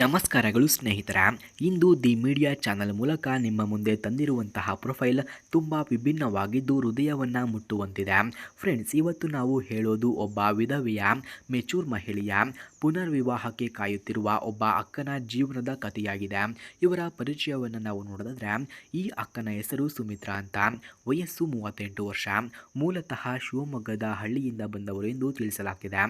ನಮಸ್ಕಾರಗಳು ಸ್ನೇಹಿತರ. ಇಂದು the media channel ಮೂಲಕ ನಿಮ್ಮ ಮುಂದೆ ತಂದಿರುವಂತಹ ಪ್ರೊಫೈಲ್ ತುಂಬ ವಿಭಿನ್ನವಾಗಿದ್ದು ಹೃದಯವನ್ನು ಮುಟ್ಟುವಂತಿದೆ. ಫ್ರೆಂಡ್ಸ್, ಇವತ್ತು ನಾವು ಹೇಳೋದು ಒಬ್ಬ ವಿಧವೆಯ ಮೆಚೂರ್ ಮಹಿಳೆಯ ಪುನರ್ವಿವಾಹಕ್ಕೆ ಕಾಯುತ್ತಿರುವ ಒಬ್ಬ ಅಕ್ಕನ ಜೀವನದ ಕಥೆಯಾಗಿದೆ. ಇವರ ಪರಿಚಯವನ್ನು ನಾವು ನೋಡಿದ್ರೆ, ಈ ಅಕ್ಕನ ಹೆಸರು ಸುಮಿತ್ರಾ ಅಂತ. ವಯಸ್ಸು 38 ವರ್ಷ. ಮೂಲತಃ ಶಿವಮೊಗ್ಗದ ಹಳ್ಳಿಯಿಂದ ಬಂದವರು ಎಂದು ತಿಳಿಸಲಾಗ್ತಿದೆ.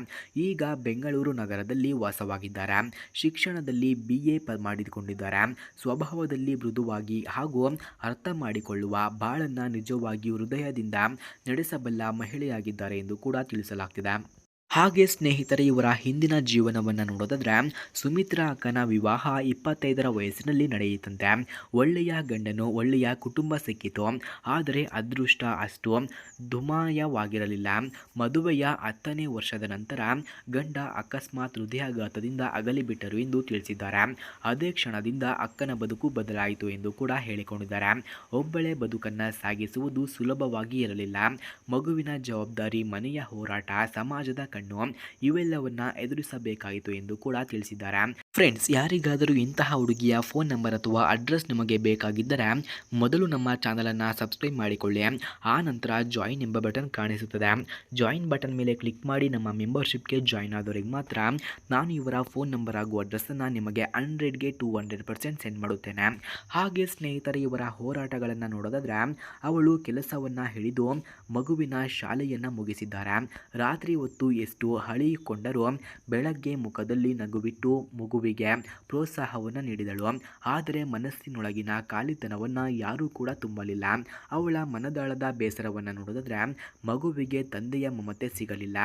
ಈಗ ಬೆಂಗಳೂರು ನಗರದಲ್ಲಿ ವಾಸವಾಗಿದ್ದಾರೆ. ಶಿಕ್ಷಣದಲ್ಲಿ BA ಮಾಡಿಕೊಂಡಿದ್ದಾರೆ. ಸ್ವಭಾವದಲ್ಲಿ ಮೃದುವಾಗಿ ಹಾಗೂ ಅರ್ಥ ಮಾಡಿಕೊಳ್ಳುವ, ಬಾಳನ್ನ ನಿಜವಾಗಿಯೂ ಹೃದಯದಿಂದ ನಡೆಸಬಲ್ಲ ಮಹಿಳೆಯಾಗಿದ್ದಾರೆ ಎಂದು ಕೂಡ ತಿಳಿಸಲಾಗ್ತಿದೆ. ಹಾಗೆ ಸ್ನೇಹಿತರೆ, ಇವರ ಹಿಂದಿನ ಜೀವನವನ್ನು ನೋಡೋದಾದ್ರೆ, ಸುಮಿತ್ರಾ ಅಕ್ಕನ ವಿವಾಹ 25ರ ವಯಸ್ಸಿನಲ್ಲಿ ನಡೆಯಿತಂತೆ. ಒಳ್ಳೆಯ ಗಂಡನು, ಒಳ್ಳೆಯ ಕುಟುಂಬ ಸಿಕ್ಕಿತು. ಆದರೆ ಅದೃಷ್ಟ ಅಷ್ಟು ದುಮಾಯವಾಗಿರಲಿಲ್ಲ. ಮದುವೆಯ 10ನೇ ವರ್ಷದ ನಂತರ ಗಂಡ ಅಕಸ್ಮಾತ್ ಹೃದಯಾಘಾತದಿಂದ ಅಗಲಿಬಿಟ್ಟರು ಎಂದು ತಿಳಿಸಿದ್ದಾರೆ. ಅದೇ ಕ್ಷಣದಿಂದ ಅಕ್ಕನ ಬದುಕು ಬದಲಾಯಿತು ಎಂದು ಕೂಡ ಹೇಳಿಕೊಂಡಿದ್ದಾರೆ. ಒಬ್ಬಳೇ ಬದುಕನ್ನು ಸಾಗಿಸುವುದು ಸುಲಭವಾಗಿ ಇರಲಿಲ್ಲ. ಮಗುವಿನ ಜವಾಬ್ದಾರಿ, ಮನೆಯ ಹೋರಾಟ, ಸಮಾಜದ ಕಣ್ಣು, ಇವೆಲ್ಲವನ್ನ ಎದುರಿಸಬೇಕಾಯಿತು ಎಂದು ಕೂಡ ತಿಳಿಸಿದ್ದಾರೆ. ಫ್ರೆಂಡ್ಸ್, ಯಾರಿಗಾದರೂ ಇಂತಹ ಹುಡುಗಿಯ ಫೋನ್ ನಂಬರ್ ಅಥವಾ ಅಡ್ರೆಸ್ ನಿಮಗೆ ಬೇಕಾಗಿದ್ದರೆ ಮೊದಲು ನಮ್ಮ ಚಾನಲನ್ನು ಸಬ್ಸ್ಕ್ರೈಬ್ ಮಾಡಿಕೊಳ್ಳಿ. ಆ ನಂತರ ಜಾಯಿನ್ ಎಂಬ ಬಟನ್ ಕಾಣಿಸುತ್ತದೆ. ಜಾಯಿನ್ ಬಟನ್ ಮೇಲೆ ಕ್ಲಿಕ್ ಮಾಡಿ ನಮ್ಮ ಮೆಂಬರ್ಶಿಪ್ಗೆ ಜಾಯಿನ್ ಆದವರಿಗೆ ಮಾತ್ರ ನಾನು ಇವರ ಫೋನ್ ನಂಬರ್ ಹಾಗೂ ಅಡ್ರೆಸ್ಸನ್ನು ನಿಮಗೆ 100ಗೆ 200% ಸೆಂಡ್ ಮಾಡುತ್ತೇನೆ. ಹಾಗೆ ಸ್ನೇಹಿತರೆ, ಇವರ ಹೋರಾಟಗಳನ್ನು ನೋಡೋದಾದರೆ, ಅವಳು ಕೆಲಸವನ್ನು ಹಿಡಿದು ಮಗುವಿನ ಶಾಲೆಯನ್ನು ಮುಗಿಸಿದ್ದಾರೆ. ರಾತ್ರಿ ಹೊತ್ತು ಎಷ್ಟು ಹಳಿಕೊಂಡರೂ ಬೆಳಗ್ಗೆ ಮುಖದಲ್ಲಿ ನಗುವಿಟ್ಟು ಮಗುವಿಗೆ ಪ್ರೋತ್ಸಾಹವನ್ನು ನೀಡಿದಳು. ಆದರೆ ಮನಸ್ಸಿನೊಳಗಿನ ಖಾಲಿತನವನ್ನು ಯಾರೂ ಕೂಡ ತುಂಬಲಿಲ್ಲ. ಅವಳ ಮನದಾಳದ ಬೇಸರವನ್ನು ನೋಡಿದ್ರೆ, ಮಗುವಿಗೆ ತಂದೆಯ ಮಮತೆ ಸಿಗಲಿಲ್ಲ,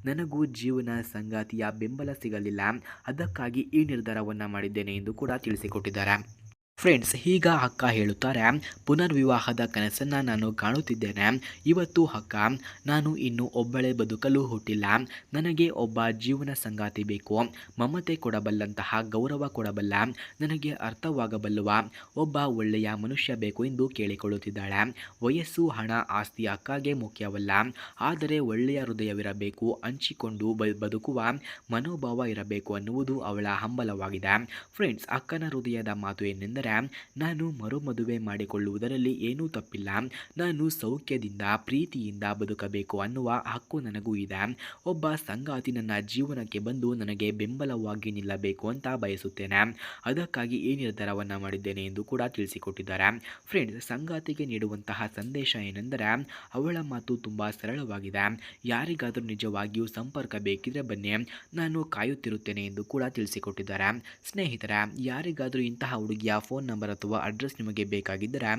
ನನಗೂ ಜೀವನ ಸಂಗಾತಿಯ ಬೆಂಬಲ ಸಿಗಲಿಲ್ಲ, ಅದಕ್ಕಾಗಿ ಈ ನಿರ್ಧಾರವನ್ನು ಮಾಡಿದ್ದೇನೆ ಎಂದು ಕೂಡ ತಿಳಿಸಿಕೊಟ್ಟಿದ್ದಾರೆ. ಫ್ರೆಂಡ್ಸ್, ಈಗ ಅಕ್ಕ ಹೇಳುತ್ತಾರೆ, ಪುನರ್ವಿವಾಹದ ಕನಸನ್ನು ನಾನು ಕಾಣುತ್ತಿದ್ದೇನೆ. ಇವತ್ತು ಅಕ್ಕ, ನಾನು ಇನ್ನು ಒಬ್ಬಳೇ ಬದುಕಲು ಹುಟ್ಟಿಲ್ಲ. ನನಗೆ ಒಬ್ಬ ಜೀವನ ಸಂಗಾತಿ ಬೇಕು. ಮಮತೆ ಕೊಡಬಲ್ಲಂತಹ, ಗೌರವ ಕೊಡಬಲ್ಲ, ನನಗೆ ಅರ್ಥವಾಗಬಲ್ಲವ ಒಬ್ಬ ಒಳ್ಳೆಯ ಮನುಷ್ಯ ಬೇಕು ಎಂದು ಕೇಳಿಕೊಳ್ಳುತ್ತಿದ್ದಾಳೆ. ವಯಸ್ಸು, ಹಣ, ಆಸ್ತಿ ಅಕ್ಕಗೆ ಮುಖ್ಯವಲ್ಲ. ಆದರೆ ಒಳ್ಳೆಯ ಹೃದಯವಿರಬೇಕು, ಹಂಚಿಕೊಂಡು ಬದುಕುವ ಮನೋಭಾವ ಇರಬೇಕು ಅನ್ನುವುದು ಅವಳ ಹಂಬಲವಾಗಿದೆ. ಫ್ರೆಂಡ್ಸ್, ಅಕ್ಕನ ಹೃದಯದ ಮಾತು ಏನೆಂದರೆ, ನಾನು ಮರುಮದುವೆ ಮಾಡಿಕೊಳ್ಳುವುದರಲ್ಲಿ ಏನೂ ತಪ್ಪಿಲ್ಲ. ನಾನು ಸೌಖ್ಯದಿಂದ, ಪ್ರೀತಿಯಿಂದ ಬದುಕಬೇಕು ಅನ್ನುವ ಹಕ್ಕು ನನಗೂ ಇದೆ. ಒಬ್ಬ ಸಂಗಾತಿ ನನ್ನ ಜೀವನಕ್ಕೆ ಬಂದು ನನಗೆ ಬೆಂಬಲವಾಗಿ ನಿಲ್ಲಬೇಕು ಅಂತ ಬಯಸುತ್ತೇನೆ. ಅದಕ್ಕಾಗಿ ಈ ನಿರ್ಧಾರವನ್ನು ಮಾಡಿದ್ದೇನೆ ಎಂದು ಕೂಡ ತಿಳಿಸಿಕೊಟ್ಟಿದ್ದಾರೆ. ಫ್ರೆಂಡ್ಸ್, ಸಂಗಾತಿಗೆ ನೀಡುವಂತಹ ಸಂದೇಶ ಏನೆಂದರೆ, ಅವಳ ಮಾತು ತುಂಬ ಸರಳವಾಗಿದೆ. ಯಾರಿಗಾದರೂ ನಿಜವಾಗಿಯೂ ಸಂಪರ್ಕ ಬೇಕಿದ್ರೆ ಬನ್ನಿ, ನಾನು ಕಾಯುತ್ತಿರುತ್ತೇನೆ ಎಂದು ಕೂಡ ತಿಳಿಸಿಕೊಟ್ಟಿದ್ದಾರೆ. ಸ್ನೇಹಿತರೆ, ಯಾರಿಗಾದರೂ ಇಂತಹ ಹುಡುಗಿಯ ಫೋನ್ ನಂಬರ್ ಅಥವಾ ಅಡ್ರೆಸ್ ನಿಮಗೆ ಬೇಕಾಗಿದ್ದರೆ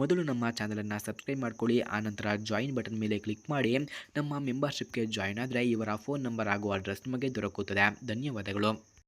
ಮೊದಲು ನಮ್ಮ ಚಾನಲನ್ನು ಸಬ್ಸ್ಕ್ರೈಬ್ ಮಾಡ್ಕೊಳ್ಳಿ. ಆನಂತರ ಜಾಯಿನ್ ಬಟನ್ ಮೇಲೆ ಕ್ಲಿಕ್ ಮಾಡಿ ನಮ್ಮ ಮೆಂಬರ್ಶಿಪ್ಗೆ ಜಾಯಿನ್ ಆದರೆ ಇವರ ಫೋನ್ ನಂಬರ್ ಹಾಗೂ ಅಡ್ರೆಸ್ ನಿಮಗೆ ದೊರಕುತ್ತದೆ. ಧನ್ಯವಾದಗಳು.